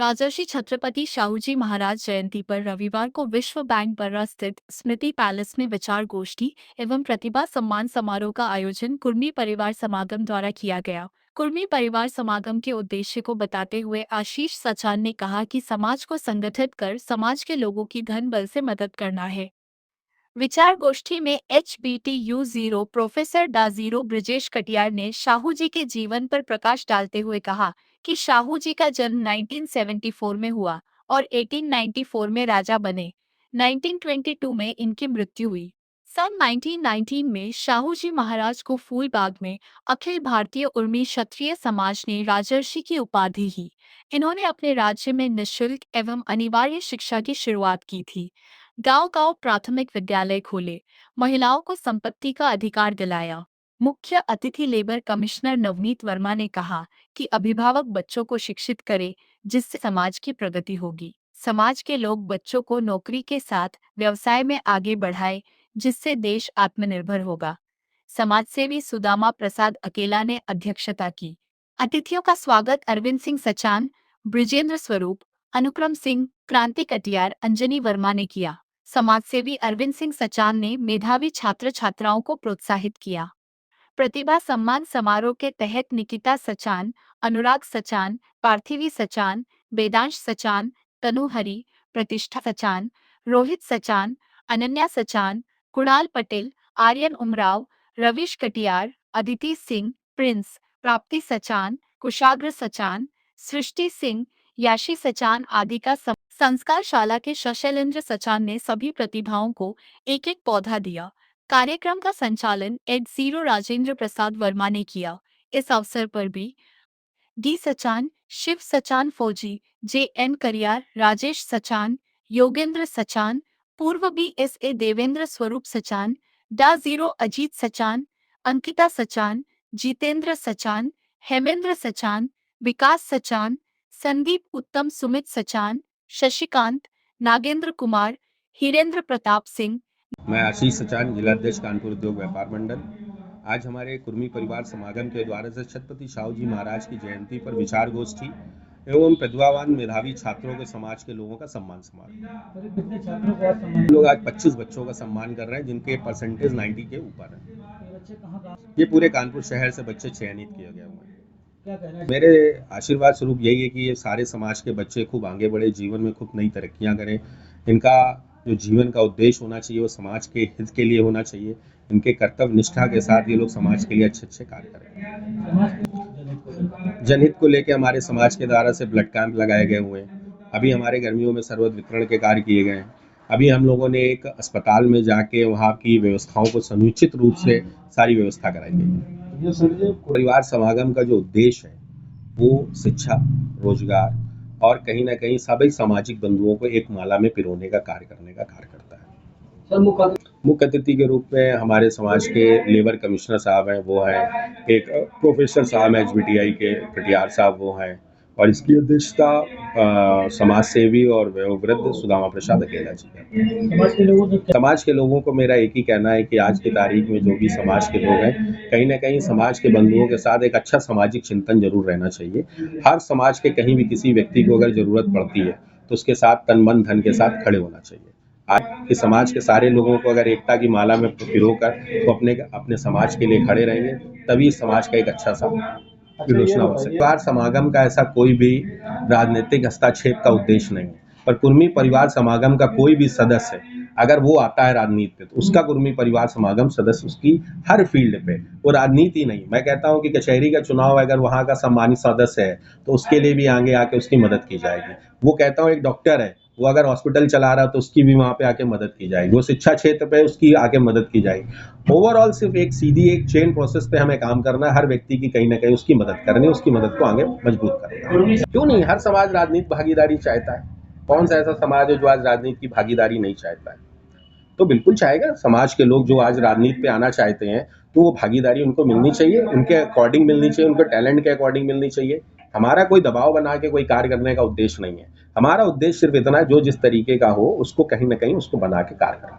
राजर्षि छत्रपति शाहूजी महाराज जयंती पर रविवार को विश्व बैंक बर्रा स्थित स्मृति पैलेस में विचार गोष्ठी एवं प्रतिभा सम्मान समारोह का आयोजन कुर्मी परिवार समागम द्वारा किया गया। कुर्मी परिवार समागम के उद्देश्य को बताते हुए आशीष सचान ने कहा कि समाज को संगठित कर समाज के लोगों की धन बल से मदद करना है। विचार गोष्ठी में HBTU 0 प्रोफेसर डा जीरो ब्रिजेश कटियार ने शाहू जी के जीवन पर प्रकाश डालते हुए कहा कि शाहू जी का जन्म 1974 में हुआ और 1894 में राजा बने। 1922 में इनकी मृत्यु हुई। सन 1919 में शाहू जी महाराज को फूलबाग में अखिल भारतीय उर्मी क्षत्रिय समाज ने राजर्षि की उपाधि ही। इन्होंने अपने राज्य में निःशुल्क एवं अनिवार्य शिक्षा की शुरुआत की थी। गांव-गांव प्राथमिक विद्यालय खोले, महिलाओं को संपत्ति का अधिकार दिलाया। मुख्य अतिथि लेबर कमिश्नर नवनीत वर्मा ने कहा कि अभिभावक बच्चों को शिक्षित करें, जिससे समाज की प्रगति होगी। समाज के लोग बच्चों को नौकरी के साथ व्यवसाय में आगे बढ़ाए, जिससे देश आत्मनिर्भर होगा। समाजसेवी सुदामा प्रसाद अकेला ने अध्यक्षता की। अतिथियों का स्वागत अरविंद सिंह सचान, ब्रिजेंद्र स्वरूप, अनुक्रम सिंह, क्रांति कटियार, अंजनी वर्मा ने किया। समाजसेवी अरविंद सिंह सचान ने मेधावी छात्र छात्राओं को प्रोत्साहित किया। प्रतिभा सम्मान समारोह के तहत निकिता सचान, अनुराग सचान, पार्थिवी सचान, वेदांश सचान, तनु हरी, प्रतिष्ठा सचान, रोहित सचान, अनन्या सचान, कुणाल पटेल, आर्यन उमराव, रविश कटियार, अदिति सिंह, प्रिंस, प्राप्ति सचान, कुशाग्र सचान, सृष्टि सिंह, याशी सचान आदि का संस्कार शाला के शैलेंद्र सचान ने सभी प्रतिभाओं को एक एक पौधा दिया। कार्यक्रम का संचालन H0 राजेंद्र प्रसाद वर्मा ने किया। इस अवसर पर डी सचान, शिव सचान फौजी, JN करियार, राजेश सचान, योगेंद्र सचान, पूर्व BSA देवेंद्र स्वरूप सचान, डा जीरो अजीत सचान, अंकिता सचान, जितेंद्र सचान, हेमेंद्र सचान, विकास सचान, संदीप उत्तम, सुमित सचान, शशिकांत, नागेंद्र कुमार, हिरेंद्र प्रताप सिंह। मैं आशीष सचान, जिलाध्यक्ष कानपुर उद्योग व्यापार मंडल। आज हमारे कुर्मी परिवार समागम के द्वारा से छत्रपति शाहू जी महाराज की जयंती पर विचार गोष्ठी एवं प्रतिभावान मेधावी छात्रों के समाज के लोगों का सम्मान समारोह। हम लोग आज 25 बच्चों का सम्मान कर रहे हैं जिनके परसेंटेज 90 के ऊपर है। ये पूरे कानपुर शहर से बच्चे चयनित किए गए हुए हैं। मेरे आशीर्वाद स्वरूप यही है कि ये सारे समाज के बच्चे खूब आगे बढ़े, जीवन में खूब नई तरक्कियां करें। इनका जो जीवन का उद्देश्य होना चाहिए वो समाज के हित के लिए होना चाहिए। इनके कर्तव्य निष्ठा के साथ ये लोग समाज के लिए अच्छे कार्य करें। जनहित को लेकर हमारे समाज के द्वारा से ब्लड कैंप लगाए गए हुए हैं। अभी हमारे गर्मियों में शरबत वितरण के कार्य किए गए हैं। अभी हम लोगों ने एक अस्पताल में जाके वहाँ की व्यवस्थाओं को समुचित रूप से सारी व्यवस्था कराई गई है। परिवार समागम का जो उद्देश्य है वो शिक्षा, रोजगार और कहीं ना कहीं सभी सामाजिक बंधुओं को एक माला में पिरोने का कार्य करने का कार्य करता है। मुख्य अतिथि के रूप में हमारे समाज के लेबर कमिश्नर साहब हैं, वो हैं। एक प्रोफेसर साहब हैं HBTI के, कटियार साहब वो हैं। और इसकी अध्यक्षता समाज सेवी और वयोवृद्ध सुदामा प्रसाद अकेला जी हैं। समाज के लोगों को मेरा एक ही कहना है कि आज की तारीख में जो भी समाज के लोग हैं, कहीं ना कहीं समाज के बंधुओं के साथ एक अच्छा सामाजिक चिंतन जरूर रहना चाहिए। हर समाज के कहीं भी किसी व्यक्ति को अगर जरूरत पड़ती है तो उसके साथ तन मन धन के साथ खड़े होना चाहिए। आज के समाज के सारे लोगों को अगर एकता की माला में पिरोकर तो अपने समाज के लिए खड़े रहेंगे, तभी समाज का एक अच्छा सा विरोचना हो सकता है। परिवार समागम का ऐसा कोई भी राजनीतिक हस्तक्षेप का उद्देश्य नहीं है, पर कुर्मी परिवार समागम का कोई भी सदस्य अगर वो आता है राजनीति पे तो उसका कुर्मी परिवार समागम सदस्य उसकी हर फील्ड पे, वो राजनीति नहीं। मैं कहता हूँ कि कचहरी का चुनाव अगर वहाँ का सम्मानित सदस्य है तो उसके लिए भी आगे आके उसकी मदद की जाएगी। वो कहता हूँ एक डॉक्टर है, वो अगर हॉस्पिटल चला रहा है तो उसकी भी वहाँ पे आके मदद की जाएगी। वो शिक्षा क्षेत्र पे उसकी आके मदद की जाएगी। ओवरऑल सिर्फ एक सीधी एक चेन प्रोसेस पे हमें काम करना है। हर व्यक्ति की कहीं ना कहीं उसकी मदद करनी, उसकी मदद को आगे मजबूत करना। क्यों नहीं, हर समाज राजनीतिक भागीदारी चाहता है। कौन सा ऐसा समाज है जो आज राजनीति की भागीदारी नहीं चाहता है? तो बिल्कुल चाहेगा। समाज के लोग जो आज राजनीति पे आना चाहते हैं तो वो भागीदारी उनको मिलनी चाहिए, उनके अकॉर्डिंग मिलनी चाहिए, उनके टैलेंट के अकॉर्डिंग मिलनी चाहिए। हमारा कोई दबाव बना के कोई कार्य करने का उद्देश्य नहीं है। हमारा उद्देश्य सिर्फ इतना है, जो जिस तरीके का हो उसको कहीं ना कहीं उसको बना के कार्य करना।